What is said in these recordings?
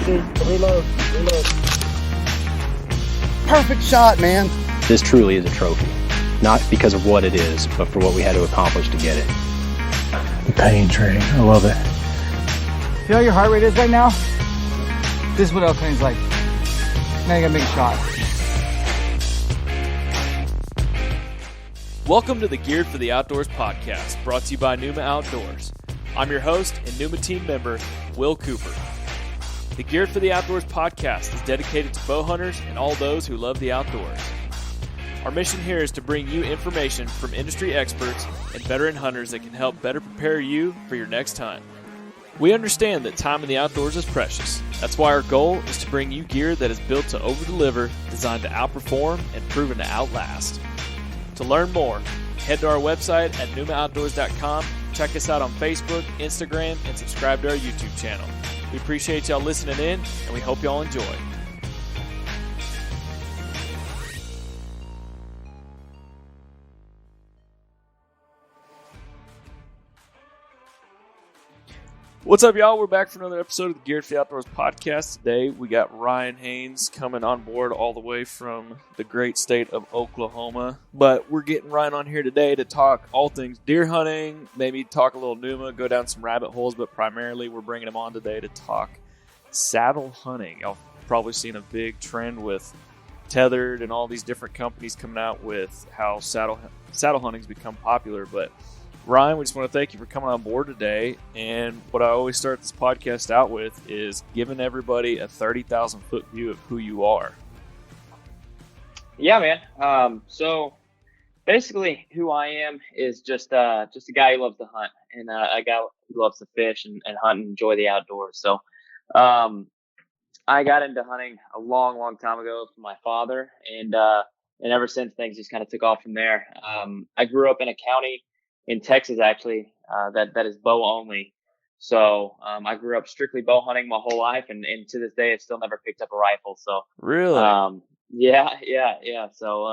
Reload. Perfect shot, man. This truly is a trophy, not because of what it is, but for what we had to accomplish to get it. The pain train, I love it. Feel how your heart rate is right now? This is what elk hunting's like. Now you gotta make a shot. Welcome to the Geared for the Outdoors podcast, brought to you by Numa Outdoors. I'm your host and Numa team member, Will Cooper. The Geared for the Outdoors podcast is dedicated to bow hunters and all those who love the outdoors. Our mission here is to bring you information from industry experts and veteran hunters that can help better prepare you for your next hunt. We understand that time in the outdoors is precious. That's why our goal is to bring you gear that is built to over-deliver, designed to outperform, and proven to outlast. To learn more, head to our website at numaoutdoors.com, check us out on Facebook, Instagram, and subscribe to our YouTube channel. We appreciate y'all listening in, and we hope y'all enjoy. What's up, y'all? We're back for another episode of the Geared for the Outdoors podcast. Today, we got Ryan Haines coming on board all the way from the great state of Oklahoma. But we're getting Ryan on here today to talk all things deer hunting, maybe talk a little Numa, go down some rabbit holes, but primarily we're bringing him on today to talk saddle hunting. Y'all probably seen a big trend with Tethered and all these different companies coming out with how saddle hunting's become popular, but Ryan, we just want to thank you for coming on board today. And what I always start this podcast out with is giving everybody a 30,000-foot view of who you are. Yeah, man. So basically who I am is just a guy who loves to hunt and a guy who loves to fish and hunt and enjoy the outdoors. So I got into hunting a long, long time ago from my father. And ever since, things just kind of took off from there. I grew up in a county in Texas, actually, that is bow only. So I grew up strictly bow hunting my whole life, and to this day, I've still never picked up a rifle. So really, yeah. So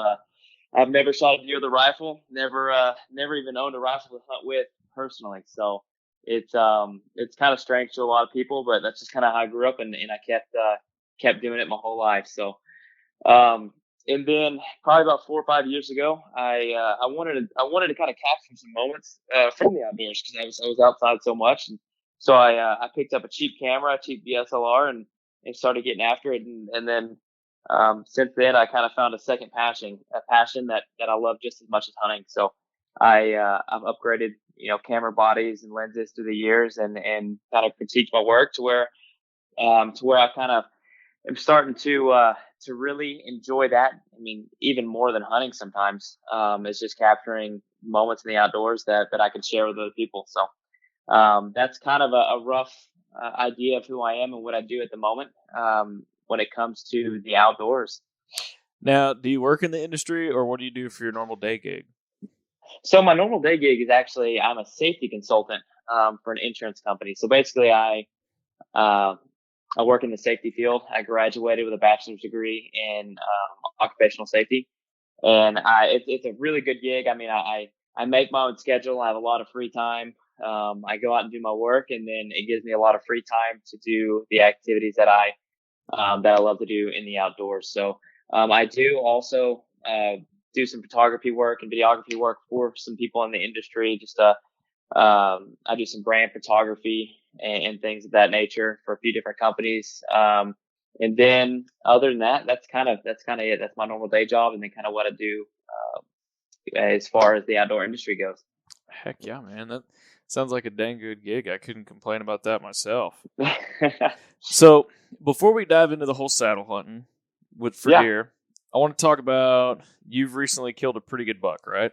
I've never shot a deer with a rifle. Never even owned a rifle to hunt with personally. So it's kind of strange to a lot of people, but that's just kind of how I grew up, and I kept doing it my whole life. So. And then probably about 4 or 5 years ago, I wanted to kind of capture some moments from the outdoors because I was outside so much, and so I picked up a cheap camera, a cheap DSLR, and started getting after it. And then since then, I kind of found a second passion, that I love just as much as hunting. So I've upgraded camera bodies and lenses through the years, and kind of critiqued my work to where I kind of am starting to really enjoy that. I mean, even more than hunting sometimes, is just capturing moments in the outdoors that I can share with other people. So, that's kind of a rough idea of who I am and what I do at the moment, when it comes to the outdoors. Now, do you work in the industry, or what do you do for your normal day gig? So my normal day gig is actually, I'm a safety consultant, for an insurance company. So basically I work in the safety field. I graduated with a bachelor's degree in occupational safety, and it's a really good gig. I mean, I make my own schedule. I have a lot of free time. I go out and do my work, and then it gives me a lot of free time to do the activities that I love to do in the outdoors. So I do also do some photography work and videography work for some people in the industry. I do some brand photography and things of that nature for a few different companies. And then other than that, that's kind of it. That's my normal day job. And then kind of what I do, as far as the outdoor industry goes. Heck yeah, man. That sounds like a dang good gig. I couldn't complain about that myself. So before we dive into the whole saddle hunting for deer, I want to talk about, you've recently killed a pretty good buck, right?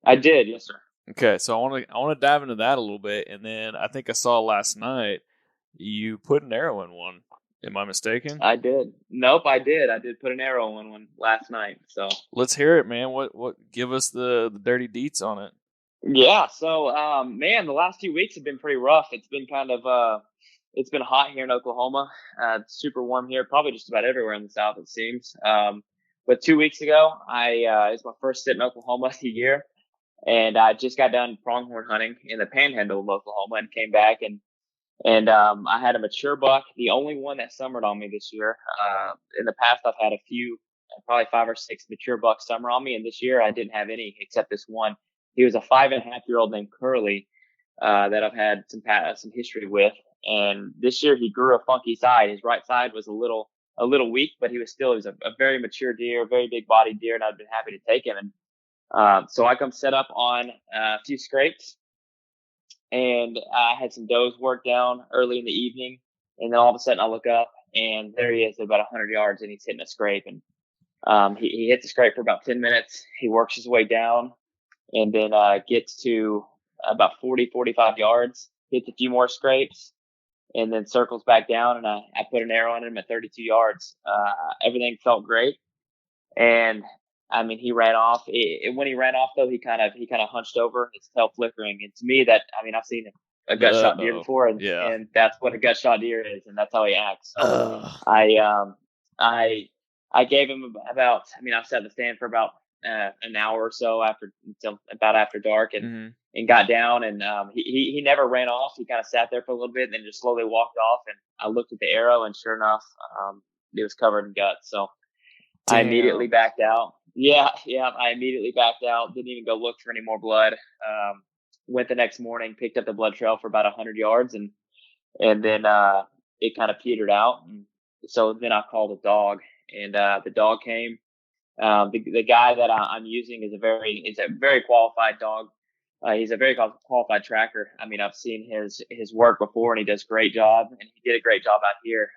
I did. Yes, sir. Okay, so I want to dive into that a little bit, and then I think I saw last night you put an arrow in one. Am I mistaken? I did. Nope, I did. I did put an arrow in one last night. So let's hear it, man. What? Give us the dirty deets on it. Yeah. So, man, the last few weeks have been pretty rough. It's been kind of it's been hot here in Oklahoma. It's super warm here, probably just about everywhere in the South, it seems. But 2 weeks ago, it's my first sit in Oklahoma of the year. And I just got done pronghorn hunting in the panhandle of Oklahoma and came back, and And I had a mature buck, the only one that summered on me this year. In the past, I've had a few, probably 5 or 6 mature bucks summer on me, and this year I didn't have any except this one. He was a 5.5-year-old named Curly that I've had some history with, and this year he grew a funky side. His right side was a little weak, but he was a very mature deer, very big bodied deer, and I've been happy to take him. And so I come set up on a few scrapes, and I had some does work down early in the evening, and then all of a sudden I look up and there he is at about 100 yards, and he's hitting a scrape, and he hits the scrape for about 10 minutes. He works his way down, and then gets to about 45 yards, hits a few more scrapes, and then circles back down, and I put an arrow on him at 32 yards. Everything felt great, and I mean, he ran off. When he ran off, though, he kind of hunched over, his tail flickering. And to me, I've seen a gut shot deer before, and that's what a gut shot deer is, and that's how he acts. So I gave him about. I mean, I sat in the stand for about an hour or so until about after dark, and got down, and he never ran off. He kind of sat there for a little bit, and then just slowly walked off. And I looked at the arrow, and sure enough, it was covered in guts. So I immediately backed out. Yeah, I immediately backed out. Didn't even go look for any more blood. Went the next morning, picked up the blood trail for about 100 yards, and then it kind of petered out. And so then I called a dog, and the dog came. The guy that I'm using is a very qualified dog. He's a very qualified tracker. I mean, I've seen his work before, and he does a great job, and he did a great job out here.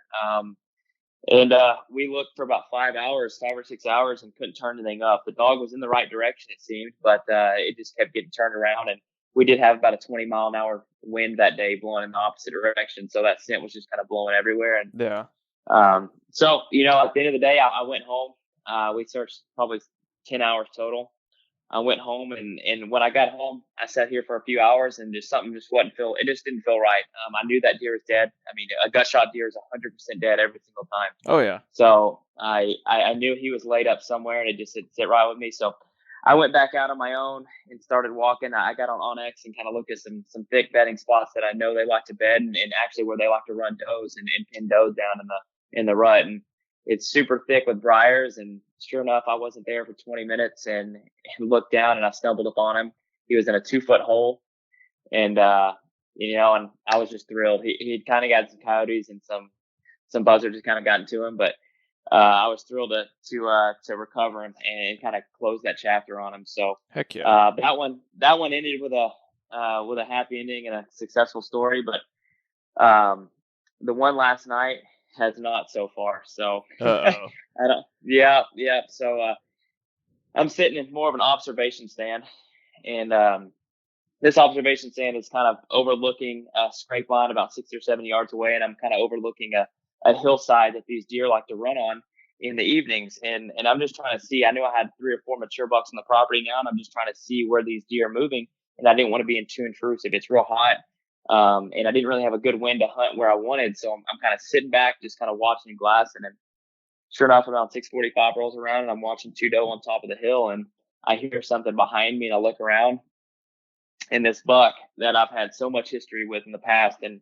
And we looked for about 5 or 6 hours, and couldn't turn anything up. The dog was in the right direction, it seemed, but it just kept getting turned around. And we did have about a 20-mile-an-hour wind that day blowing in the opposite direction. So that scent was just kind of blowing everywhere. And so, at the end of the day, I went home. We searched probably 10 hours total. I went home, and when I got home, I sat here for a few hours, and something just it just didn't feel right. I knew that deer was dead. I mean, a gut shot deer is 100% dead every single time. Oh yeah. So I knew he was laid up somewhere, and it just didn't sit right with me. So I went back out on my own and started walking. I got on Onyx and kind of looked at some thick bedding spots that I know they like to bed, and actually where they like to run does and pin does down in the rut. And it's super thick with briars, and sure enough, I wasn't there for 20 minutes and looked down, and I stumbled upon him. He was in a 2-foot hole, and and I was just thrilled. He'd kind of got some coyotes and some buzzards had kind of gotten to him, but I was thrilled to recover him and kind of close that chapter on him. So heck yeah, that one ended with a happy ending and a successful story, but the one last night has not so far. So I don't. Yeah. So I'm sitting in more of an observation stand, and this observation stand is kind of overlooking a scrape line about 60 or 70 yards away, and I'm kind of overlooking a hillside that these deer like to run on in the evenings. And I'm just trying to see. I knew I had 3 or 4 mature bucks on the property now, and I'm just trying to see where these deer are moving. And I didn't want to be too intrusive. It's real hot. And I didn't really have a good wind to hunt where I wanted. So I'm kind of sitting back, just kind of watching glass. And then sure enough, around 6:45 rolls around, and I'm watching 2 doe on top of the hill, and I hear something behind me, and I look around, and this buck that I've had so much history with in the past, and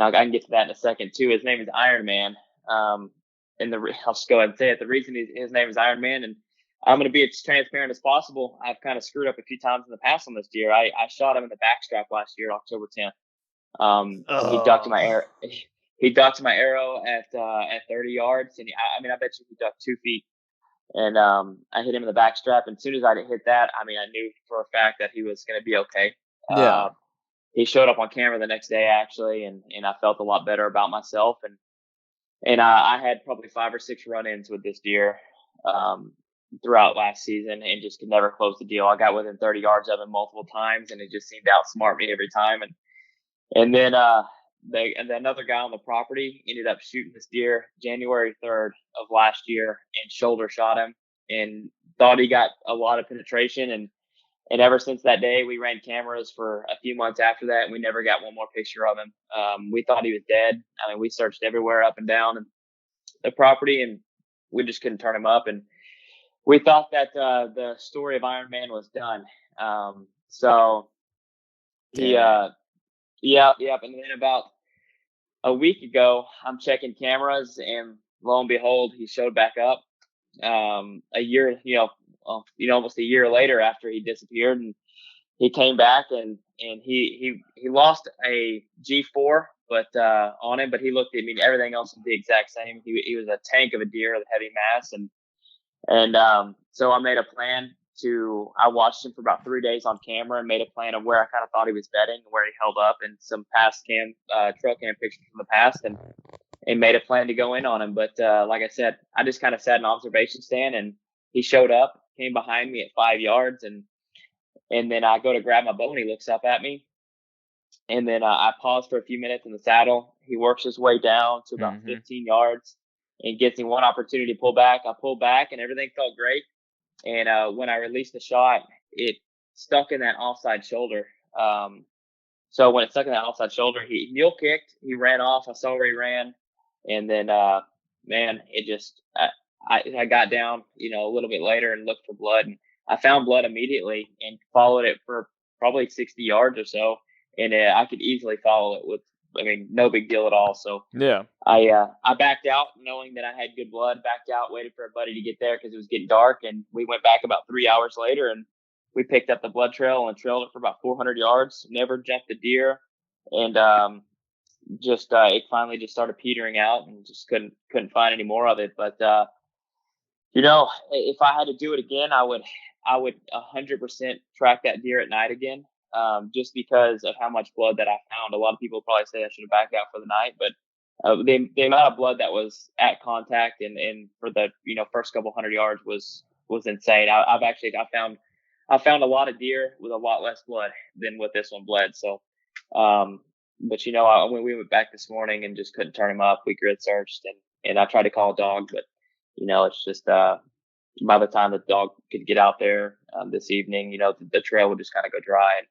I can get to that in a second too. His name is Iron Man. I'll just go ahead and say it. The reason his name is Iron Man, and I'm going to be as transparent as possible. I've kind of screwed up a few times in the past on this deer. I shot him in the backstrap last year, October 10th. He ducked my arrow. He ducked my arrow at 30 yards, and I bet you he ducked 2 feet. And I hit him in the backstrap, and as soon as I hit that, I knew for a fact that he was going to be okay. Yeah. He showed up on camera the next day, actually, and I felt a lot better about myself. And I had probably 5 or 6 run-ins with this deer throughout last season, and just could never close the deal. I got within 30 yards of him multiple times, and it just seemed to outsmart me every time. And then another guy on the property ended up shooting this deer January 3rd of last year and shoulder shot him, and thought he got a lot of penetration. And ever since that day, we ran cameras for a few months after that, and we never got one more picture of him. We thought he was dead. We searched everywhere up and down the property, and we just couldn't turn him up. And we thought that the story of Iron Man was done. So he, yep. And then about a week ago, I'm checking cameras, and lo and behold, he showed back up. A year, almost a year later after he disappeared, and he came back, and he lost a G4, but on him, but he looked at me. Everything else was the exact same. He was a tank of a deer with heavy mass, and so I made a plan I watched him for about 3 days on camera and made a plan of where I kind of thought he was bedding, where he held up, and some past trail cam pictures from the past, and made a plan to go in on him. But like I said, I just kind of sat in observation stand, and he showed up, came behind me at 5 yards, and then I go to grab my bow, and he looks up at me, and then I pause for a few minutes in the saddle. He works his way down to about 15 yards and gets me one opportunity to pull back. I pulled back, and everything felt great. And when I released the shot, it stuck in that offside shoulder. So when it stuck in that offside shoulder, he mule kicked. He ran off. I saw where he ran. And then, man, it just, I got down, a little bit later and looked for blood. And I found blood immediately and followed it for probably 60 yards or so. And I could easily follow it with, no big deal at all. So Yeah. I backed out knowing that I had good blood, backed out, waited for a buddy to get there because it was getting dark. And we went back about 3 hours later, and we picked up the blood trail and trailed it for about 400 yards, never jumped the deer. And, it finally just started petering out, and just couldn't find any more of it. But, if I had to do it again, I would 100% track that deer at night again. Just because of how much blood that I found. A lot of people probably say I should have backed out for the night, but the amount of blood that was at contact and for the first couple 100 yards was insane. I found a lot of deer with a lot less blood than what this one bled. So, but when we went back this morning and just couldn't turn him up, we grid searched and I tried to call a dog, but it's just by the time the dog could get out there this evening, the trail would just kind of go dry,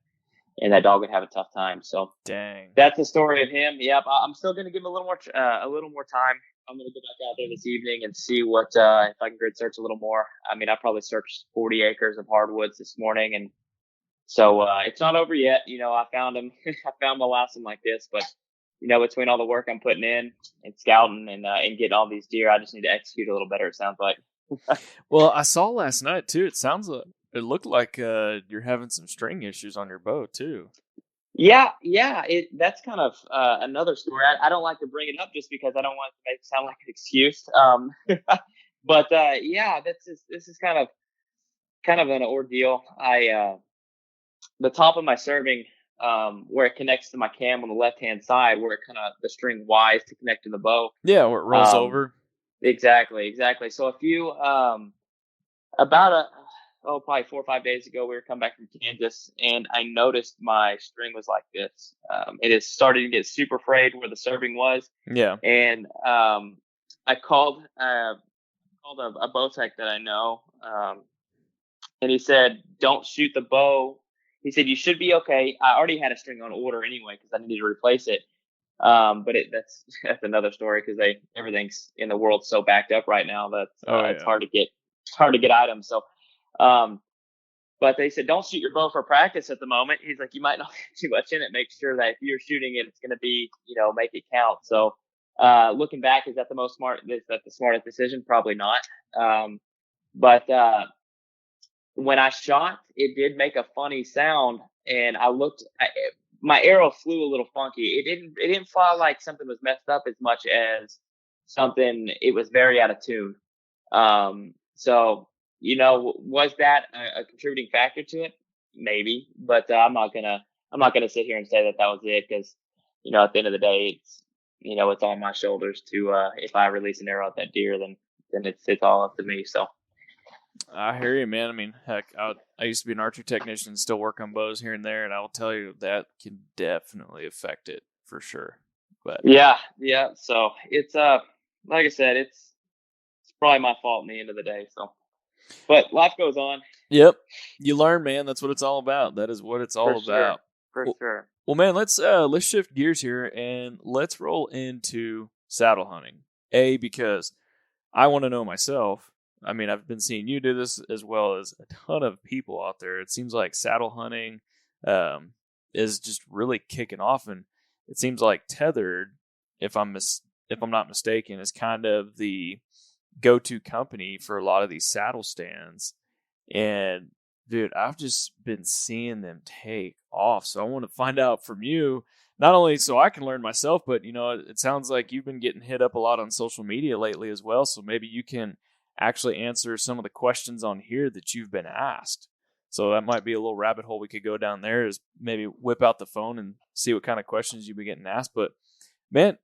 and that dog would have a tough time. So Dang. that's the story of him. Yep. I'm still going to give him a little more time. I'm going to go back out there this evening and see what, if I can grid search a little more. I probably searched 40 acres of hardwoods this morning. And so, it's not over yet. I found him, I found my last one like this, but between all the work I'm putting in and scouting and getting all these deer, I just need to execute a little better. It sounds like. Well, I saw last night too. It looked like you're having some string issues on your bow too. Yeah. That's kind of another story. I don't like to bring it up just because I don't want it to make it sound like an excuse. But this is kind of an ordeal. The top of my serving, where it connects to my cam on the left hand side, where it the string Y's to connect to the bow. Yeah, where it rolls over. Exactly. So a few probably 4 or 5 days ago, we were coming back from Kansas, and I noticed my string was like this. It is starting to get super frayed where the serving was. Yeah. And I called a bow tech that I know, and he said, "Don't shoot the bow." He said, "You should be okay." I already had a string on order anyway because I needed to replace it. But that's another story because everything's in the world so backed up right now that it's hard to get items. So, but they said, don't shoot your bow for practice at the moment. He's like, you might not get too much in it. Make sure that if you're shooting it, it's going to be, make it count. So, looking back, is that the smartest decision? Probably not. But when I shot, it did make a funny sound, and my arrow flew a little funky. It didn't fly like something was messed up as much as something, it was very out of tune. So, was that a contributing factor to it? Maybe, but I'm not gonna sit here and say that was it, because, at the end of the day, it's on my shoulders to, if I release an arrow at that deer, then it's all up to me. So. I hear you, man. Heck, I used to be an archery technician and still work on bows here and there, and I'll tell you that can definitely affect it for sure. But yeah. So it's like I said, it's probably my fault in the end of the day. So, but life goes on. Yep, you learn, man. That's what it's all about. That is what it's all about. For sure. Well, man, let's shift gears here and let's roll into saddle hunting. Because I want to know myself. I've been seeing you do this as well as a ton of people out there. It seems like saddle hunting is just really kicking off, and it seems like tethered if I'm not mistaken, is kind of the go-to company for a lot of these saddle stands. And dude, I've just been seeing them take off. So I want to find out from you, not only so I can learn myself, but it sounds like you've been getting hit up a lot on social media lately as well. So maybe you can actually answer some of the questions on here that you've been asked. So that might be a little rabbit hole we could go down there, is maybe whip out the phone and see what kind of questions you've been getting asked. But man,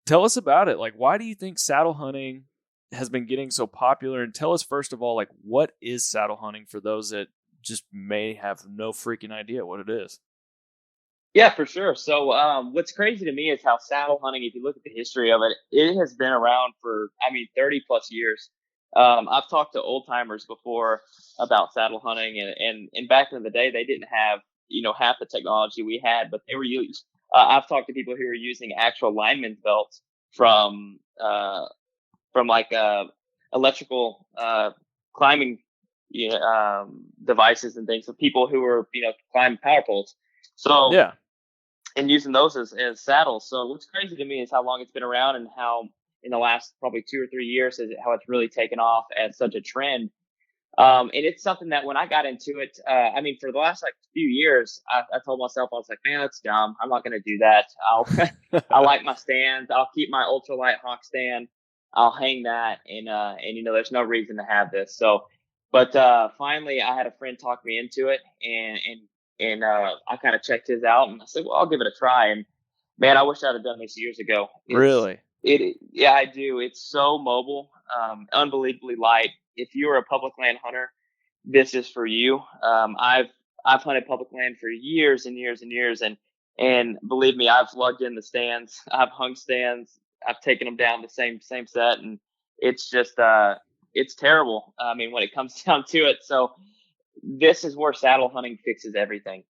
tell us about it. Like, why do you think saddle hunting has been getting so popular? And tell us, first of all, like, what is saddle hunting for those that just may have no freaking idea what it is? Yeah, for sure. So what's crazy to me is how saddle hunting, if you look at the history of it, it has been around for, 30 plus years. I've talked to old timers before about saddle hunting, and back in the day, they didn't have, half the technology we had, but they were used. I've talked to people who are using actual lineman's belts from like electrical climbing devices and things for people who are climbing power poles. So yeah, and using those as saddles. So what's crazy to me is how long it's been around and how in the last probably 2 or 3 years how it's really taken off as such a trend. And it's something that when I got into it, for the last few years, I told myself, I was like, man, that's dumb. I'm not going to do that. I like my stands. I'll keep my ultralight hawk stand. I'll hang that. And there's no reason to have this. So, but finally I had a friend talk me into it, and I kind of checked his out, and I said, well, I'll give it a try. And man, I wish I'd have done this years ago. Really? Yeah, I do. It's so mobile, unbelievably light. If you're a public land hunter, this is for you. I've hunted public land for years and years and years, and believe me, I've lugged in the stands. I've hung stands. I've taken them down the same set, and it's just it's terrible. When it comes down to it. So this is where saddle hunting fixes everything.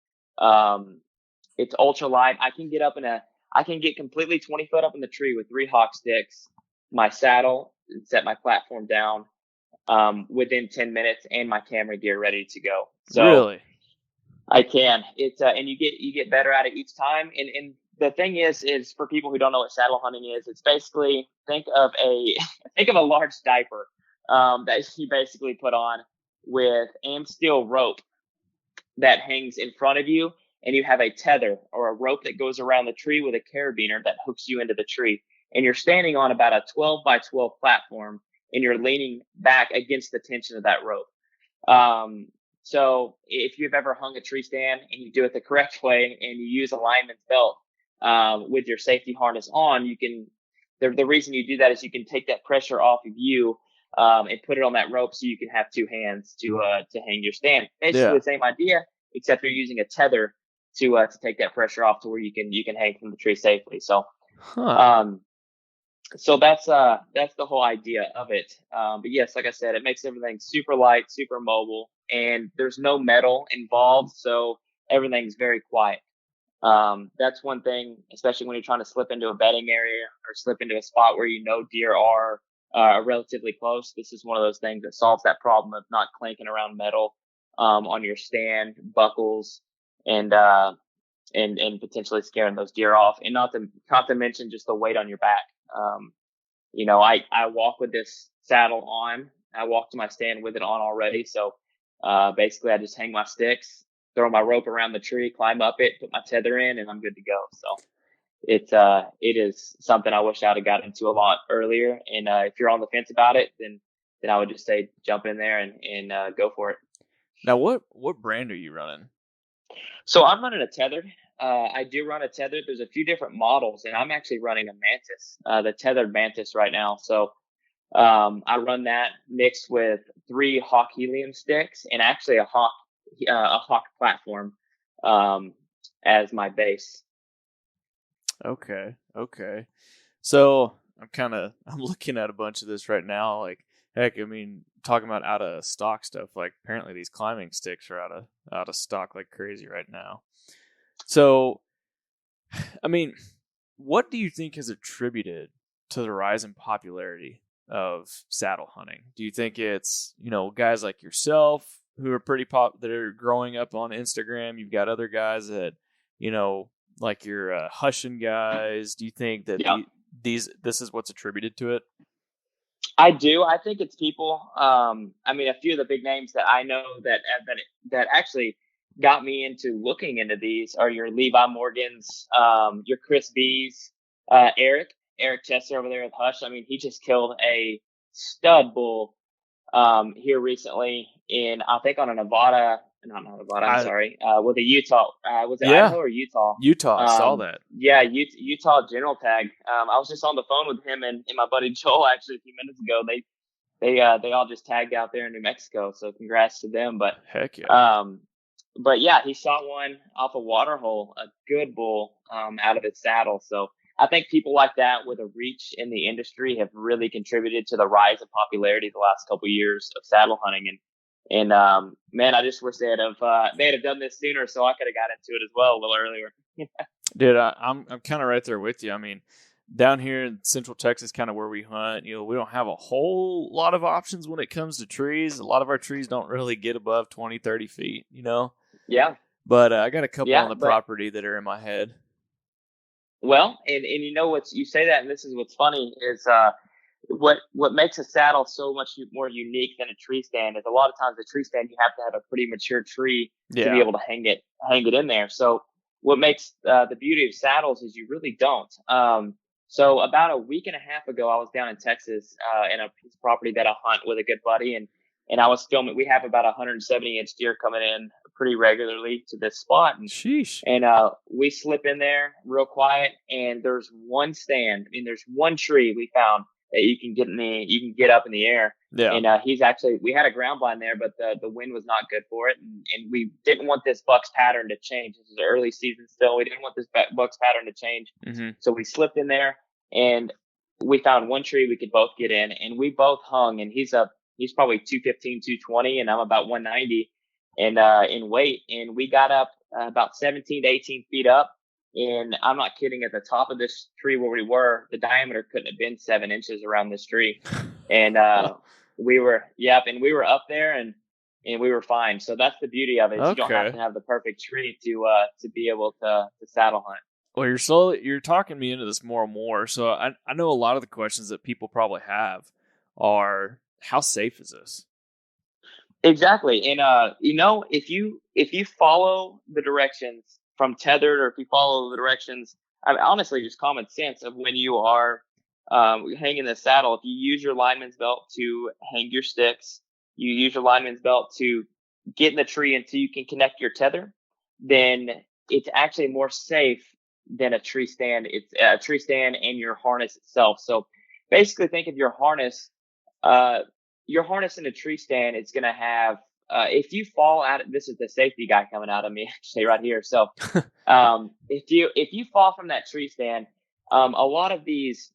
It's ultra light. I can get completely 20 foot up in the tree with 3 hawk sticks, my saddle, and set my platform down within 10 minutes, and my camera gear ready to go. So really, I can. It's and you get better at it each time. And the thing is for people who don't know what saddle hunting is, it's basically think of a large diaper that you basically put on with aim steel rope that hangs in front of you, and you have a tether or a rope that goes around the tree with a carabiner that hooks you into the tree. And you're standing on about a 12 by 12 platform, and you're leaning back against the tension of that rope. So if you've ever hung a tree stand and you do it the correct way and you use a lineman's belt with your safety harness on, the reason you do that is you can take that pressure off of you and put it on that rope so you can have 2 hands to hang your stand. Basically the same idea, except you're using a tether to take that pressure off to where you can hang from the tree safely. So, so that's the whole idea of it. But yes, like I said, it makes everything super light, super mobile, and there's no metal involved. So everything's very quiet. That's one thing, especially when you're trying to slip into a bedding area or slip into a spot where deer are relatively close. This is one of those things that solves that problem of not clanking around metal on your stand, buckles, and potentially scaring those deer off. And not to mention just the weight on your back. I walk with this saddle on. I walk to my stand with it on already. So basically I just hang my sticks, throw my rope around the tree, climb up it, put my tether in, and I'm good to go. So it is something I wish I'd have got into a lot earlier. And if you're on the fence about it, then I would just say jump in there and go for it. Now, what brand are you running? So I'm running a tethered. I do run a tethered. There's a few different models, and I'm actually running a Mantis, the tethered Mantis right now. So I run that mixed with 3 Hawk helium sticks and actually a Hawk platform as my base. Okay. So I'm looking at a bunch of this right now. Like, heck, talking about out of stock stuff. Like, apparently these climbing sticks are out of stock like crazy right now. So, what do you think has attributed to the rise in popularity of saddle hunting? Do you think it's, guys like yourself who are pretty that are growing up on Instagram? You've got other guys that, like your Hushin guys? Do you think that Yeah. this is what's attributed to it? I do. I think it's people. I mean, a few of the big names that I know that actually got me into looking into these are your Levi Morgans, your Chris B's, Eric Chester over there with Hush. I mean, he just killed a stud bull here recently I think on a Nevada, not Nevada, I'm sorry, with a Utah, was it Idaho or Utah? Utah, I saw that. Yeah, Utah General Tag. I was just on the phone with him and my buddy Joel actually a few minutes ago. They all just tagged out there in New Mexico, so congrats to them. But heck yeah. But yeah, he shot one off a water hole, a good bull, out of its saddle. So I think people like that with a reach in the industry have really contributed to the rise in popularity the last couple of years of saddle hunting. And man, I just wish they'd have done this sooner, so I could have got into it as well a little earlier. Dude, I'm kind of right there with you. I mean, down here in Central Texas, kind of where we hunt, we don't have a whole lot of options when it comes to trees. A lot of our trees don't really get above 20, 30 feet, Yeah. But I got a couple on the property that are in my head. Well, and what you say that, and this is what's funny is what makes a saddle so much more unique than a tree stand is a lot of times a tree stand you have to have a pretty mature tree to be able to hang it in there. So what makes the beauty of saddles is you really don't. So about a week and a half ago, I was down in Texas in a piece of property that I hunt with a good buddy, and I was filming. We have about 170-inch deer coming in pretty regularly to this spot. And, sheesh. And we slip in there real quiet, and there's one stand. I mean, there's one tree we found that you can get up in the air. Yeah. And we had a ground blind there, but the wind was not good for it. And we didn't want this buck's pattern to change. This is early season still. We didn't want this buck's pattern to change. Mm-hmm. So we slipped in there and we found one tree we could both get in, and we both hung, and he's probably 215, 220, and I'm about 190 and in weight. And we got up about 17 to 18 feet up. And I'm not kidding, at the top of this tree where we were, the diameter couldn't have been 7 inches around this tree. And we were up there and we were fine. So that's the beauty of it. Okay. You don't have to have the perfect tree to be able to saddle hunt. Well, you're talking me into this more and more. So I know a lot of the questions that people probably have are, how safe is this? Exactly. And if you follow the directions from tethered, or if you follow the directions, I mean, honestly, just common sense of when you are hanging the saddle, if you use your lineman's belt to hang your sticks, you use your lineman's belt to get in the tree until you can connect your tether, then it's actually more safe than a tree stand. It's a tree stand and your harness itself. So basically think of your harness in a tree stand. It's going to have, if you fall out, this is the safety guy coming out of me actually right here. So, if you fall from that tree stand, a lot of these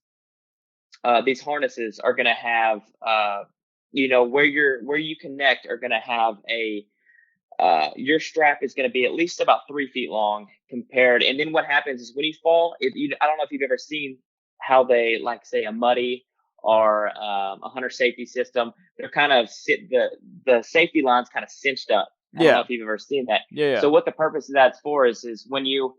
harnesses are going to have, where you connect are going to have your strap is going to be at least about 3 feet long compared. And then what happens is when you fall, I don't know if you've ever seen how they, like, say, a muddy or a hunter safety system, they're kind of the safety line's kind of cinched up. I don't know if you've ever seen that. Yeah. So what the purpose of that's for is when you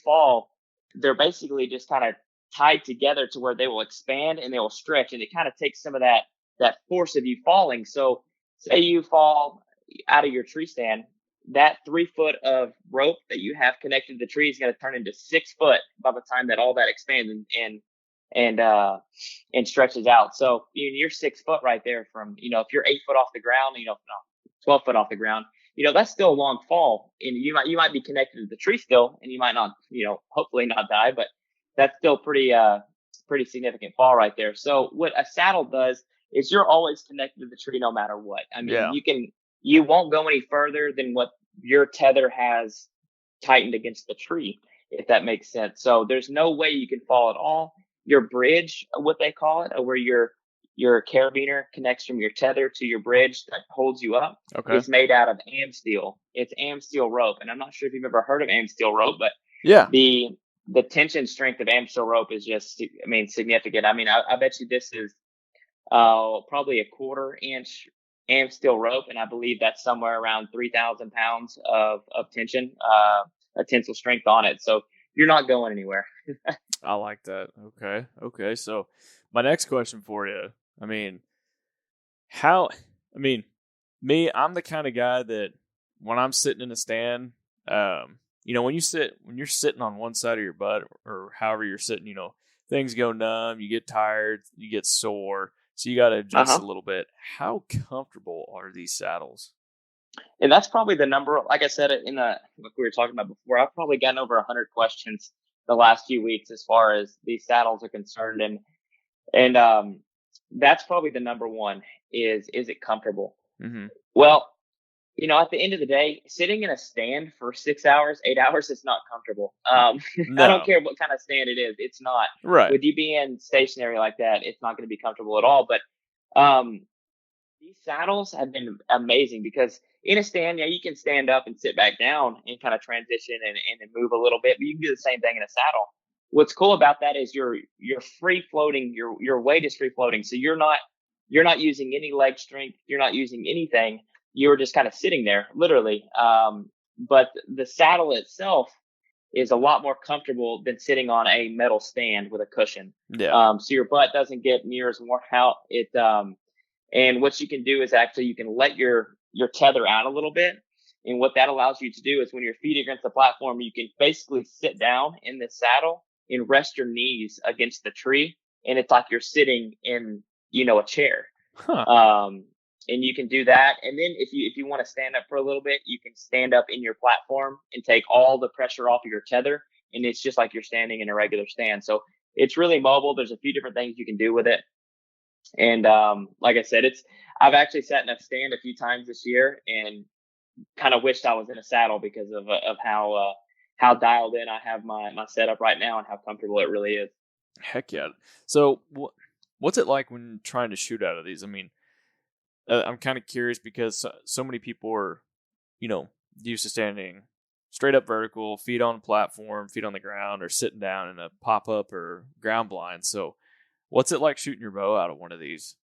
fall, they're basically just kind of tied together to where they will expand and they will stretch, and it kind of takes some of that force of you falling. So say you fall out of your tree stand, that 3 foot of rope that you have connected to the tree is going to turn into 6 foot by the time that all that expands and stretches out. So you're 6 foot right there from, if you're 8 foot off the ground, 12 foot off the ground, that's still a long fall, and you might be connected to the tree still, and you might not, hopefully not die, but that's still pretty significant fall right there. So what a saddle does is you're always connected to the tree no matter what. I mean, you won't go any further than what your tether has tightened against the tree, if that makes sense. So there's no way you can fall at all. Your bridge, what they call it, where your carabiner connects from your tether to your bridge that holds you up, is made out of am steel. It's am steel rope. And I'm not sure if you've ever heard of am steel rope, but the tension strength of am steel rope is just, significant. I mean, I bet you this is probably a 1/4 inch am steel rope, and I believe that's somewhere around 3,000 pounds of tension. tensile strength on it. So you're not going anywhere. I like that. Okay. So my next question for you, I mean, me, I'm the kind of guy that when I'm sitting in a stand, when you're sitting on one side of your butt or however you're sitting, things go numb, you get tired, you get sore. So you got to adjust a little bit. How comfortable are these saddles? And that's probably the number, like I said, like we were talking about before, I've probably gotten over 100 questions the last few weeks as far as these saddles are concerned. And that's probably the number one is it comfortable? Mm-hmm. Well, at the end of the day, sitting in a stand for 6 hours, 8 hours, it's not comfortable. No. I don't care what kind of stand it is. It's not. Right. With you being stationary like that, it's not going to be comfortable at all. But these saddles have been amazing because in a stand, you can stand up and sit back down and kind of transition and move a little bit, but you can do the same thing in a saddle. What's cool about that is you're free floating. Your weight is free floating, so you're not using any leg strength. You're not using anything. You're just kind of sitting there, literally. But the saddle itself is a lot more comfortable than sitting on a metal stand with a cushion. Yeah. So your butt doesn't get near as worn out. And what you can do is actually you can let your tether out a little bit. And what that allows you to do is when your feet are against the platform, you can basically sit down in the saddle and rest your knees against the tree. And it's like you're sitting in, a chair. Huh. And you can do that. And then if you want to stand up for a little bit, you can stand up in your platform and take all the pressure off of your tether. And it's just like you're standing in a regular stand. So it's really mobile. There's a few different things you can do with it. And like I said, I've actually sat in a stand a few times this year and kind of wished I was in a saddle because of how dialed in I have my setup right now and how comfortable it really is. Heck yeah. So what's it like when trying to shoot out of these? I mean, I'm kind of curious because so many people are, used to standing straight up vertical, feet on the platform, feet on the ground, or sitting down in a pop-up or ground blind. So what's it like shooting your bow out of one of these?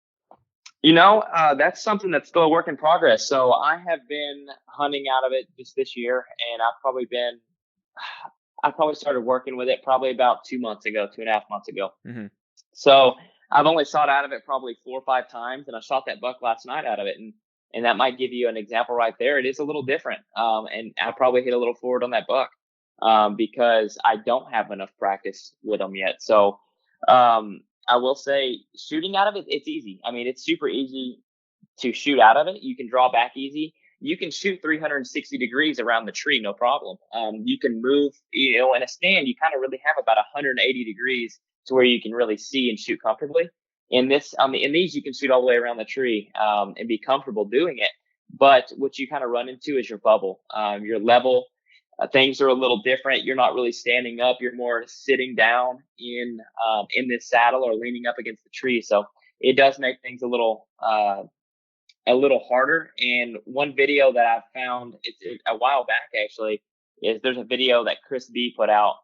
That's something that's still a work in progress. So I have been hunting out of it just this year, and I probably started working with it probably about 2.5 months ago. Mm-hmm. So I've only shot out of it probably 4 or 5 times, and I shot that buck last night out of it. And that might give you an example right there. It is a little different. And I probably hit a little forward on that buck because I don't have enough practice with them yet. So I will say shooting out of it, it's easy. I mean, it's super easy to shoot out of it. You can draw back easy. You can shoot 360 degrees around the tree, no problem. You can move, in a stand, you kind of really have about 180 degrees to where you can really see and shoot comfortably. In these, you can shoot all the way around the tree and be comfortable doing it. But what you kind of run into is your bubble, your level. Things are a little different. You're not really standing up. You're more sitting down in this saddle or leaning up against the tree. So it does make things a little harder. And one video that I found a while back actually is there's a video that Chris B put out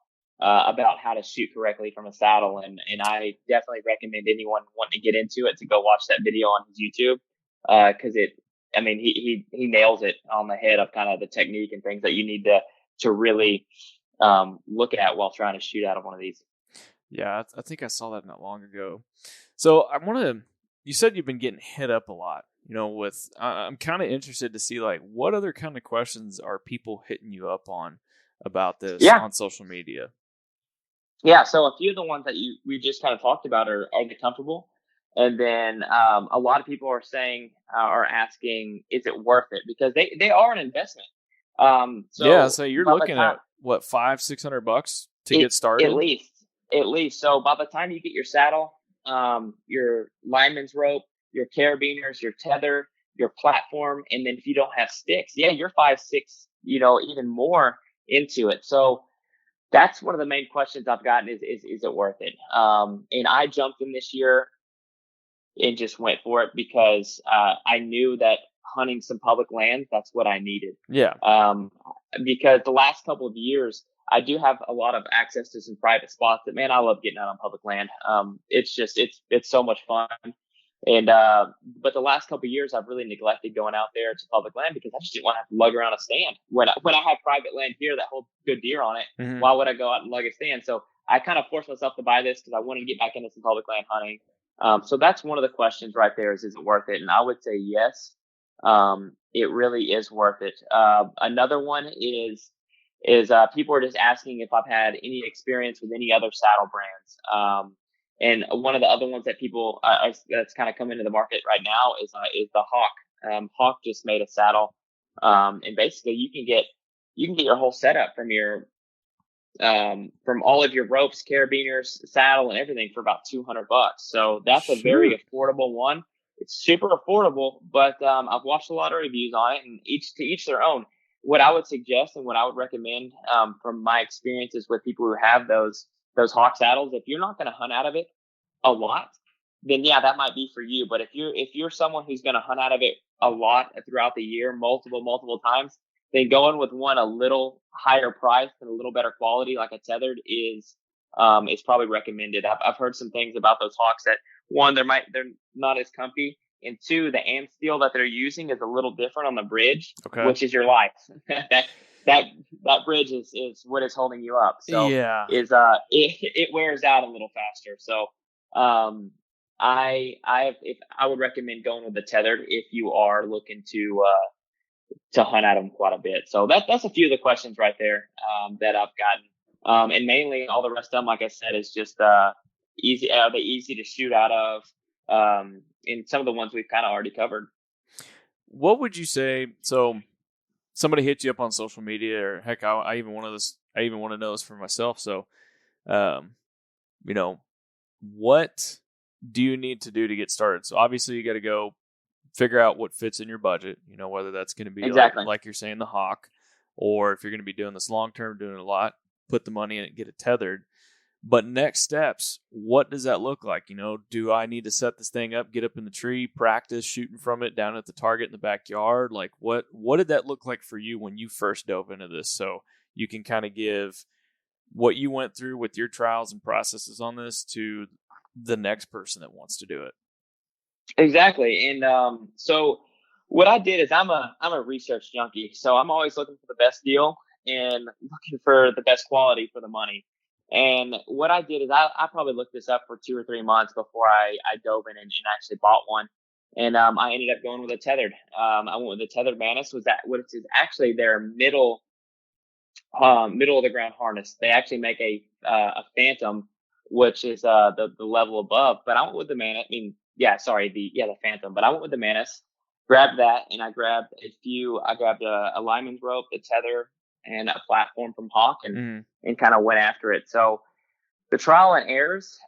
about how to shoot correctly from a saddle, and I definitely recommend anyone wanting to get into it to go watch that video on his YouTube because he nails it on the head of kind of the technique and things that you need to really look at while trying to shoot out of one of these. Yeah, I think I saw that not long ago. So you said you've been getting hit up a lot, I'm kind of interested to see like what other kind of questions are people hitting you up on about this on social media? Yeah. So a few of the ones that we just kind of talked about are they comfortable? And then a lot of people are asking, is it worth it? Because they are an investment. So you're looking at what, $500-$600 to get started? At least. So by the time you get your saddle, your lineman's rope, your carabiners, your tether, your platform, and then if you don't have sticks, you're 5, 6, even more into it. So that's one of the main questions I've gotten is it worth it? And I jumped in this year and just went for it because I knew that hunting some public land, that's what I needed. Yeah. Because the last couple of years, I do have a lot of access to some private spots that, man, I love getting out on public land. It's so much fun. And but the last couple of years, I've really neglected going out there to public land because I just didn't want to have to lug around a stand. When I have private land here that holds good deer on it, Mhm. why would I go out and lug a stand? So I kind of forced myself to buy this because I wanted to get back into some public land hunting. So that's one of the questions right there: is it worth it? And I would say yes. It really is worth it. Another one is people are just asking if I've had any experience with any other saddle brands. And one of the other ones that people that's kind of come into the market right now is the Hawk. Hawk just made a saddle, and basically you can get your whole setup from all of your ropes, carabiners, saddle, and everything for about $200. So that's a very affordable one. It's super affordable, but I've watched a lot of reviews on it, and to each their own. What I would suggest and what I would recommend from my experiences with people who have those Hawk saddles, if you're not going to hunt out of it a lot, then yeah, that might be for you. But if you're someone who's going to hunt out of it a lot throughout the year, multiple times, then going with one a little higher price and a little better quality, like a tethered, is probably recommended. I've heard some things about those Hawks that, one, they're not as comfy, and two, the AM steel that they're using is a little different on the bridge, Okay. which is your life. that bridge is what is holding you up. So Yeah. it wears out a little faster. So I would recommend going with the tethered if you are looking to hunt at them quite a bit. So that's a few of the questions right there that I've gotten. And mainly all the rest of them, like I said, is just easy. Are they easy to shoot out of? And some of the ones we've kind of already covered. What would you say? So somebody hit you up on social media, or heck, I even want to know this for myself. So, what do you need to do to get started? So obviously you got to go figure out what fits in your budget, whether that's going to be Exactly. like you're saying, the Hawk, or if you're going to be doing this long-term, doing it a lot, put the money in it, get it tethered. But next steps, what does that look like? Do I need to set this thing up, get up in the tree, practice shooting from it down at the target in the backyard? Like what did that look like for you when you first dove into this? So you can kind of give what you went through with your trials and processes on this to the next person that wants to do it. Exactly. And so what I did is I'm a research junkie. So I'm always looking for the best deal and looking for the best quality for the money. And what I did is I probably looked this up for 2 or 3 months before I dove in and actually bought one. And I ended up going with a tethered. I went with the tethered Manus, which is actually their middle of the ground harness. They actually make a Phantom, which is the level above. But I went with the Manus. The Phantom. But I went with the Manus, grabbed that, and I grabbed a lineman's rope, the tether, and a platform from Hawk, and kind of went after it. So the trial and errors,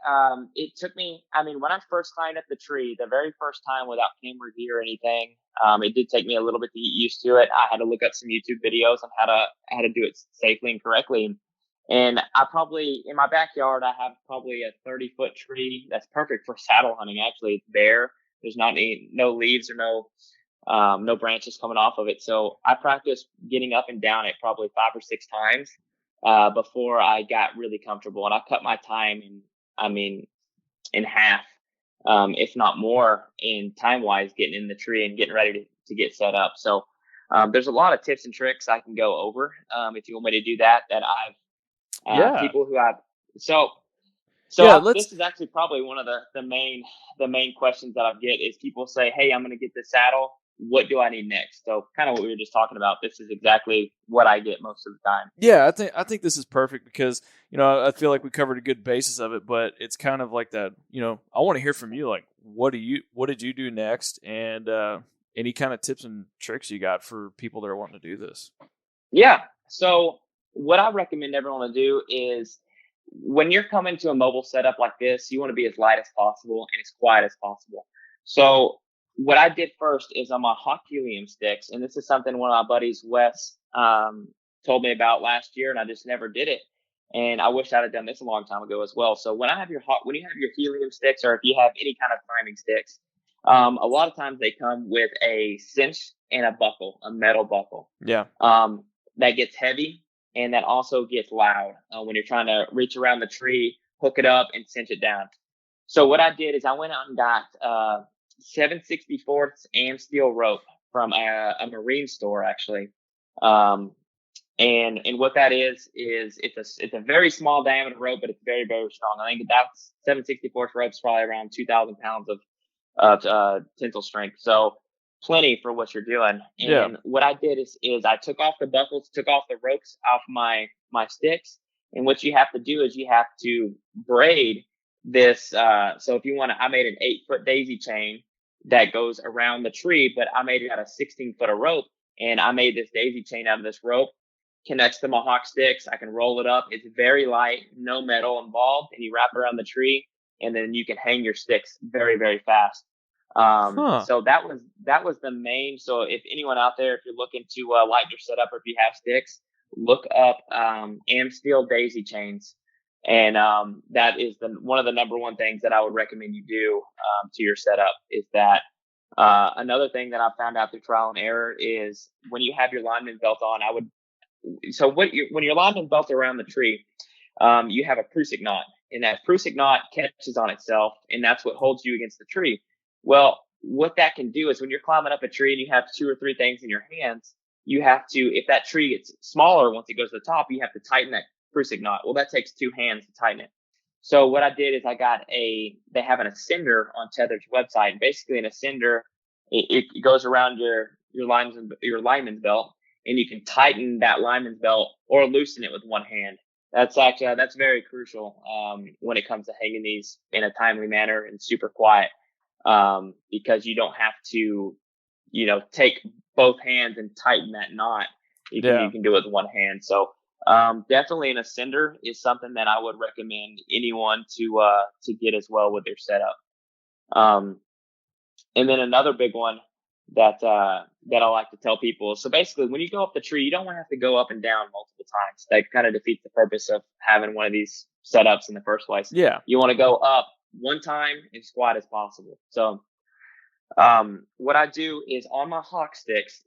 it took me, when I first climbed up the tree, the very first time without camera gear or anything, it did take me a little bit to get used to it. I had to look up some YouTube videos on how to do it safely and correctly. And in my backyard, I have probably a 30-foot tree that's perfect for saddle hunting. Actually, it's bare. There's no leaves or no branches coming off of it. So I practiced getting up and down it probably 5 or 6 times before I got really comfortable. And I cut my time in half, if not more, in time-wise, getting in the tree and getting ready to get set up. So there's a lot of tips and tricks I can go over if you want me to do that I've people who have this is actually probably one of the main questions that I get is people say, hey, I'm going to get the saddle. What do I need next? So kind of what we were just talking about. This is exactly what I get most of the time. Yeah, I think this is perfect because, I feel like we covered a good basis of it, but it's kind of like that, I want to hear from you. Like, what did you do next? And any kind of tips and tricks you got for people that are wanting to do this? Yeah. So what I recommend everyone to do is when you're coming to a mobile setup like this, you want to be as light as possible and as quiet as possible. So what I did first is on my Hawk helium sticks, and this is something one of my buddies, Wes, told me about last year, and I just never did it. And I wish I'd have done this a long time ago as well. So when you have your helium sticks, or if you have any kind of priming sticks, a lot of times they come with a cinch and a buckle, a metal buckle. Yeah. That gets heavy and that also gets loud when you're trying to reach around the tree, hook it up, and cinch it down. So what I did is I went out and got 7/64 am steel rope from a marine store, actually. And what that is it's a very small diameter rope, but it's very, very strong. I think that's 7/64 rope is probably around 2,000 pounds of tensile strength. So plenty for what you're doing. Yeah. And what I did is I took off the buckles, took off the ropes off my sticks. And what you have to do is you have to braid this. So if you want to, I made an 8-foot daisy chain that goes around the tree, but I made it out of 16 foot of rope. And I made this daisy chain out of this rope, connects to my hawk sticks. I can roll it up. It's very light, no metal involved, and you wrap it around the tree, and then you can hang your sticks very, very fast. So that was the main. So if anyone out there, if you're looking to light your setup, or if you have sticks, look up am steel daisy chains, and that is one of the number one things that I would recommend you do to your setup. Is that another thing that I found out through trial and error is when you have your lineman belt on, when your lineman belt around the tree, you have a Prusik knot, and that Prusik knot catches on itself, and that's what holds you against the tree. Well, what that can do is when you're climbing up a tree and you have 2 or 3 things in your hands, you have to, if that tree gets smaller once it goes to the top, you have to tighten that Prusik knot. Well, that takes 2 hands to tighten it. So what I did is they have an ascender on Tether's website. And basically an ascender, it goes around your lineman's belt, and you can tighten that lineman's belt or loosen it with one hand. That's very crucial when it comes to hanging these in a timely manner and super quiet, because you don't have to, take both hands and tighten that knot. You can do it with one hand. So definitely an ascender is something that I would recommend anyone to get as well with their setup. And then another big one that I like to tell people. So basically, when you go up the tree, you don't want to have to go up and down multiple times. That kind of defeats the purpose of having one of these setups in the first place. Yeah. You want to go up one time and squat as possible. So what I do is on the hawk sticks,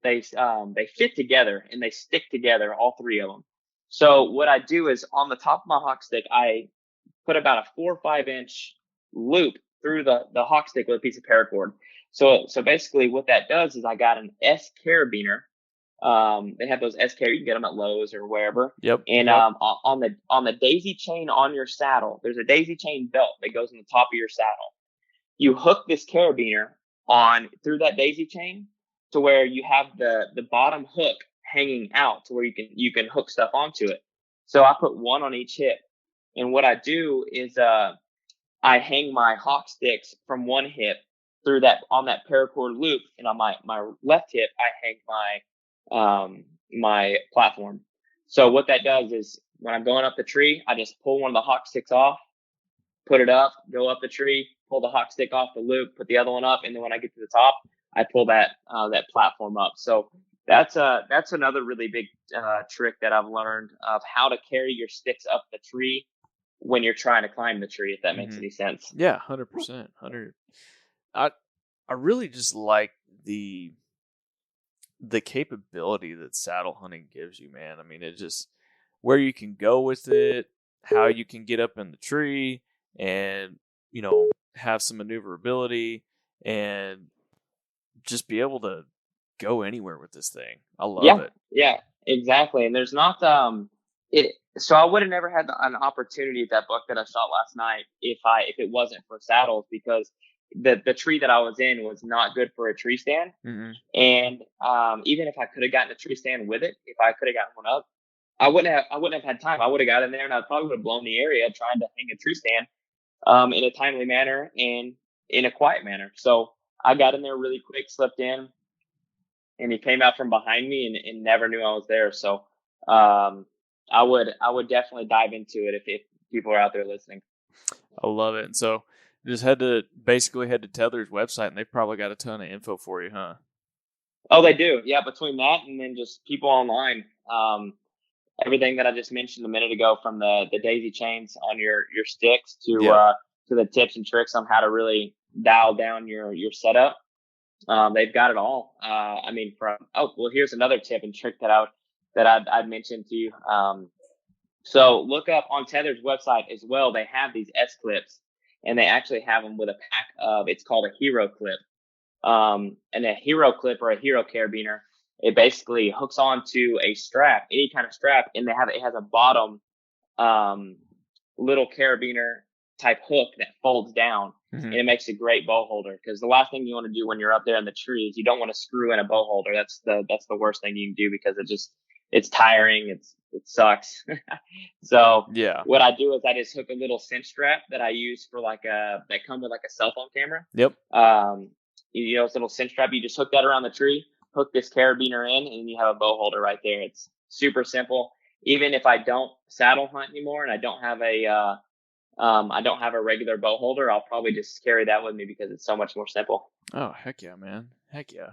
they fit together and they stick together, all 3 of them. So what I do is on the top of my hawk stick, I put about a 4 or 5 inch loop through the hawk stick with a piece of paracord. So basically what that does is I got an S carabiner. They have those S carabiners. You can get them at Lowe's or wherever. Yep. And on the daisy chain on your saddle, there's a daisy chain belt that goes on the top of your saddle. You hook this carabiner on through that daisy chain to where you have the bottom hook hanging out to where you can hook stuff onto it. So I put one on each hip, and what I do is I hang my hawk sticks from one hip through on that paracord loop, and on my left hip I hang my platform. So what that does is when I'm going up the tree, I just pull one of the hawk sticks off, put it up, go up the tree, pull the hawk stick off the loop, put the other one up, and then when I get to the top, I pull that platform up. So that's another really big trick that I've learned of how to carry your sticks up the tree when you're trying to climb the tree, if that makes any sense. Yeah, 100%. I really just like the capability that saddle hunting gives you, man. I mean, it just where you can go with it, how you can get up in the tree and, have some maneuverability and just be able to go anywhere with this thing. I love it. Yeah, exactly. And there's not so I would have never had an opportunity at that buck that I shot last night if it wasn't for saddles, because the tree that I was in was not good for a tree stand. Mm-hmm. And even if I could have gotten a tree stand with it, if I could have gotten one up, I wouldn't have had time. I would have got in there and I probably would have blown the area trying to hang a tree stand in a timely manner and in a quiet manner. So I got in there really quick, slipped in, and he came out from behind me and never knew I was there. So I would definitely dive into it if people are out there listening. I love it. And so just head to Tether's website, and they've probably got a ton of info for you, huh? Oh, they do. Yeah, between that and then just people online. Everything that I just mentioned a minute ago, from the daisy chains on your sticks to the tips and tricks on how to really dial down your setup. They've got it all. Here's another tip and trick that I'd mentioned to you. So look up on Tether's website as well. They have these S clips, and they actually have them with a pack of, it's called a hero clip. And a hero clip or a hero carabiner, it basically hooks onto a strap, any kind of strap, and it has a bottom little carabiner type hook that folds down, and it makes a great bow holder. Because the last thing you want to do when you're up there in the trees, you don't want to screw in a bow holder. That's the worst thing you can do, because it's tiring. It sucks. So Yeah. what I do is I just hook a little cinch strap that I use for that come with like a cell phone camera. Yep. This little cinch strap, you just hook that around the tree, hook this carabiner in, and you have a bow holder right there. It's super simple. Even if I don't saddle hunt anymore and I don't have a regular bow holder, I'll probably just carry that with me because it's so much more simple. Oh, heck yeah, man. Heck yeah.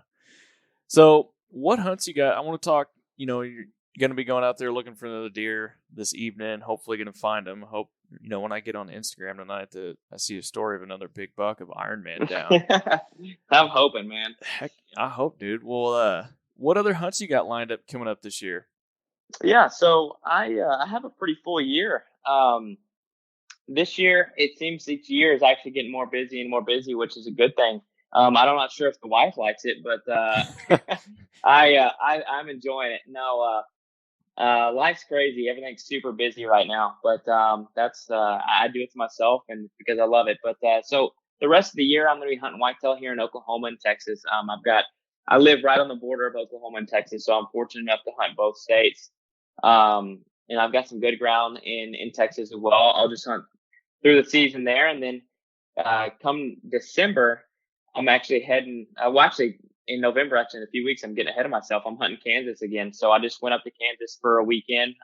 So what hunts you got? I want to talk, you're going to be going out there looking for another deer this evening, hopefully going to find them. Hope, when I get on Instagram tonight that I see a story of another big buck of Iron Man down. I'm hoping, man. Heck, I hope, dude. Well, what other hunts you got lined up coming up this year? Yeah, so I have a pretty full year. This year, it seems each year is actually getting more busy and more busy, which is a good thing. I'm not sure if the wife likes it, but I'm enjoying it. No, life's crazy. Everything's super busy right now, but that's I do it to myself and because I love it. But so the rest of the year, I'm going to be hunting whitetail here in Oklahoma and Texas. I live right on the border of Oklahoma and Texas, so I'm fortunate enough to hunt both states. And I've got some good ground in Texas as well. I'll just hunt through the season there, and then come December, I'm actually heading. In November, actually in a few weeks, I'm getting ahead of myself. I'm hunting Kansas again, so I just went up to Kansas for a weekend.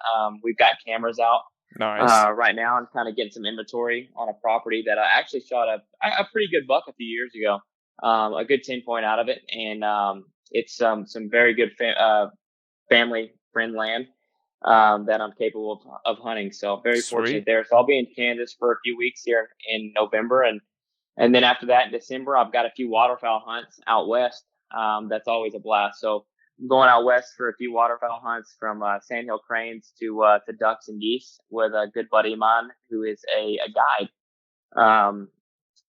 We've got cameras out right now, and kind of getting some inventory on a property that I actually shot a pretty good buck a few years ago. A good 10 point out of it, and it's some very good family friend land that I'm capable of hunting. So very fortunate there. So I'll be in Kansas for a few weeks here in November, and then after that in December, I've got a few waterfowl hunts out west. That's always a blast. So I'm going out west for a few waterfowl hunts, from sandhill cranes to ducks and geese, with a good buddy of mine who is a guide.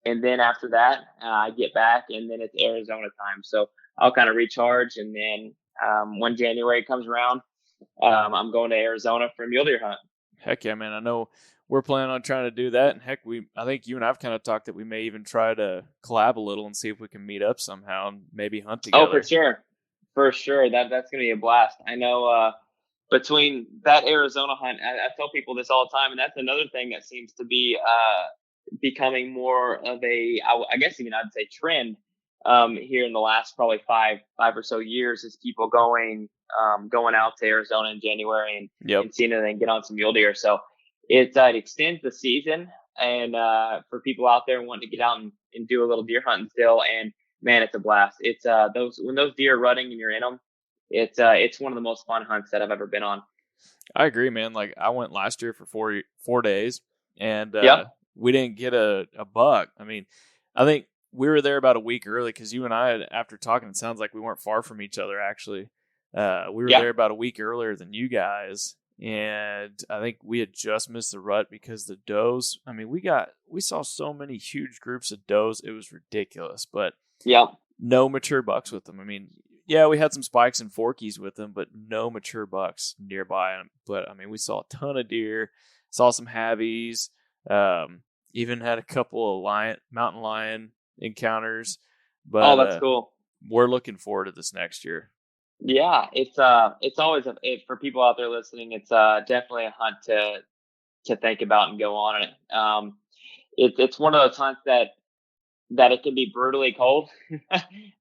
And then after that, I get back, and then it's Arizona time. So I'll kind of recharge, and then when January comes around, I'm going to Arizona for a mule deer hunt. Heck yeah, man. I know we're planning on trying to do that. And heck, I think you and I've kind of talked that we may even try to collab a little and see if we can meet up somehow and maybe hunt together. Oh, for sure. For sure. That's going to be a blast. I know between that Arizona hunt, I tell people this all the time, and that's another thing that seems to be becoming more of I guess even I'd say trend here in the last probably five or so years, is people going out to Arizona in January and seeing it and get on some mule deer. So it extends the season, and for people out there wanting to get out and do a little deer hunting still, and man, it's a blast. It's when those deer are rutting and you're in them, it's one of the most fun hunts that I've ever been on. I agree, man. Like, I went last year for 4 days, and we didn't get a buck. I mean, I think we were there about a week early, because you and I, after talking, it sounds like we weren't far from each other, actually. We were there about a week earlier than you guys, and I think we had just missed the rut because the does. I mean, we saw so many huge groups of does, it was ridiculous. But no mature bucks with them. I mean, yeah, we had some spikes and forkies with them, but no mature bucks nearby. But I mean, we saw a ton of deer, saw some havies, even had a couple of mountain lion encounters. But that's cool. We're looking forward to this next year. Yeah, it's always for people out there listening. It's definitely a hunt to think about and go on it. It's one of those hunts that it can be brutally cold,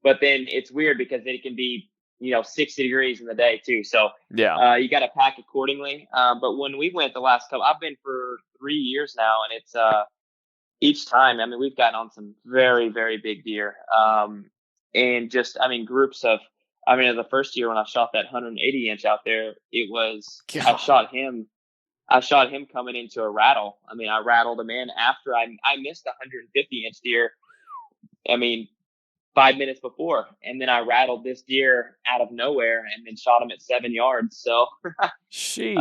but then it's weird because it can be 60 degrees in the day too. So you got to pack accordingly. But when we went the last couple, I've been for 3 years now, and it's each time. I mean, we've gotten on some very, very big deer, and groups of. I mean, the first year when I shot that 180 inch out there, it was, I shot him coming into a rattle. I mean, I rattled him in after I missed a 150 inch deer. I mean, 5 minutes before, and then I rattled this deer out of nowhere and then shot him at 7 yards. So, jeez.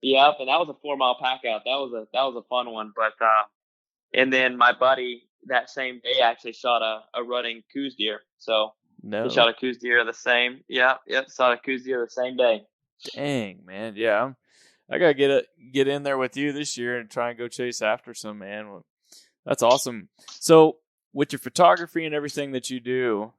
Yep. And that was a 4 mile pack out. That was a fun one, but, And then my buddy that same day actually shot a running coos deer. So he shot a coos deer the same. Yeah, shot a coos deer the same day. Dang, man. Yeah, I gotta get in there with you this year and try and go chase after some, man. That's awesome. So with your photography and everything that you do,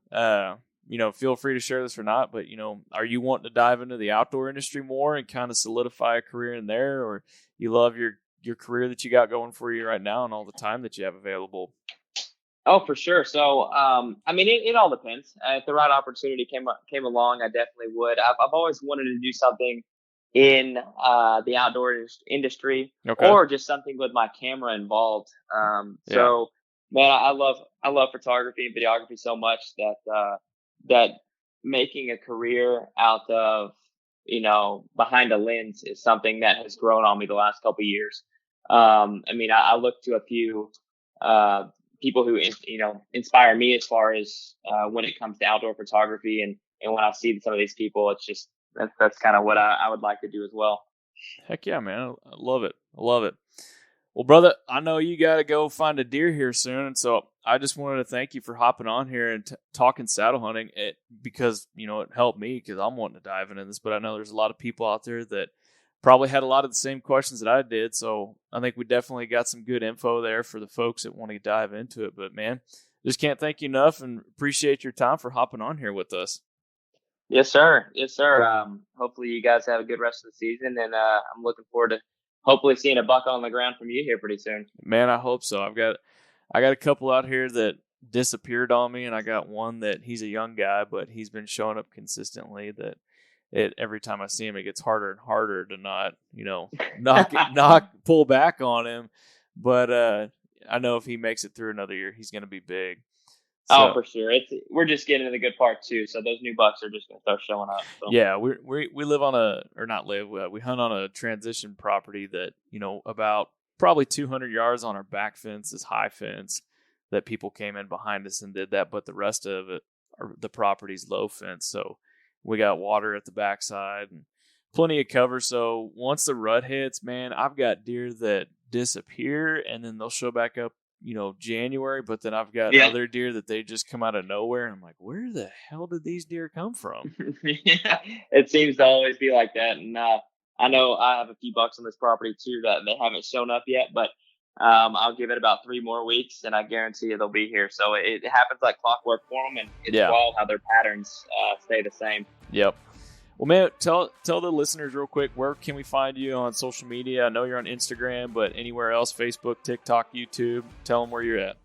feel free to share this or not, but are you wanting to dive into the outdoor industry more and kind of solidify a career in there, or you love your career that you got going for you right now and all the time that you have available? Oh, for sure. So, it all depends. If the right opportunity came along, I definitely would. I've always wanted to do something in the outdoor industry, or just something with my camera involved. So, man, I love photography and videography so much that making a career out of behind a lens is something that has grown on me the last couple of years. I look to a few people who inspire me as far as when it comes to outdoor photography, and when I see some of these people, it's just that's kind of what I would like to do as well. Heck yeah, man. I love it. Well, brother, I know you got to go find a deer here soon, and so I just wanted to thank you for hopping on here and talking saddle hunting, because it helped me, because I'm wanting to dive into this, but I know there's a lot of people out there that probably had a lot of the same questions that I did, so I think we definitely got some good info there for the folks that want to dive into it. But, man, just can't thank you enough, and appreciate your time for hopping on here with us. Yes, sir. Hopefully you guys have a good rest of the season, and I'm looking forward to hopefully seeing a buck on the ground from you here pretty soon. Man, I hope so. I got a couple out here that disappeared on me, and I got one that he's a young guy, but he's been showing up consistently. That every time I see him, it gets harder and harder to not pull back on him. But I know if he makes it through another year, he's going to be big. So, for sure. We're just getting to the good part too. So those new bucks are just going to start showing up. So. Yeah, we live on we hunt on a transition property that, about probably 200 yards on our back fence is high fence that people came in behind us and did that. But the rest of it, the property's low fence. So we got water at the backside and plenty of cover. So once the rut hits, man, I've got deer that disappear and then they'll show back up, January, but then I've got other deer that they just come out of nowhere, and I'm like, where the hell did these deer come from? It seems to always be like that. And I know I have a few bucks on this property too that they haven't shown up yet, but I'll give it about 3 more weeks and I guarantee you they'll be here. So it happens like clockwork for them, and it's wild how their patterns stay the same. Yep. Well, man, tell the listeners real quick, where can we find you on social media? I know you're on Instagram, but anywhere else, Facebook, TikTok, YouTube, tell them where you're at.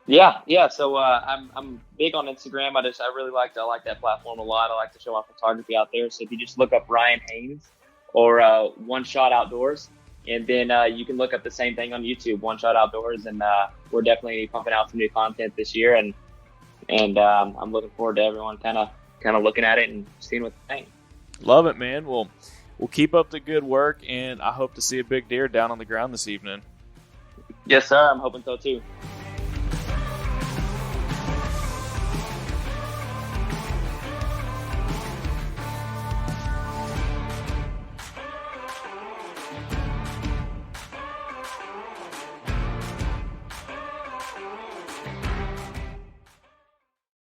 Yeah. So I'm big on Instagram. I really like that platform a lot. I like to show my photography out there. So if you just look up Ryan Haines or One Shot Outdoors, and then you can look up the same thing on YouTube, One Shot Outdoors, and we're definitely pumping out some new content this year, and I'm looking forward to everyone kind of looking at it and seeing what they think. Love it, man. Well, we'll keep up the good work, and I hope to see a big deer down on the ground this evening. Yes, sir. I'm hoping so too.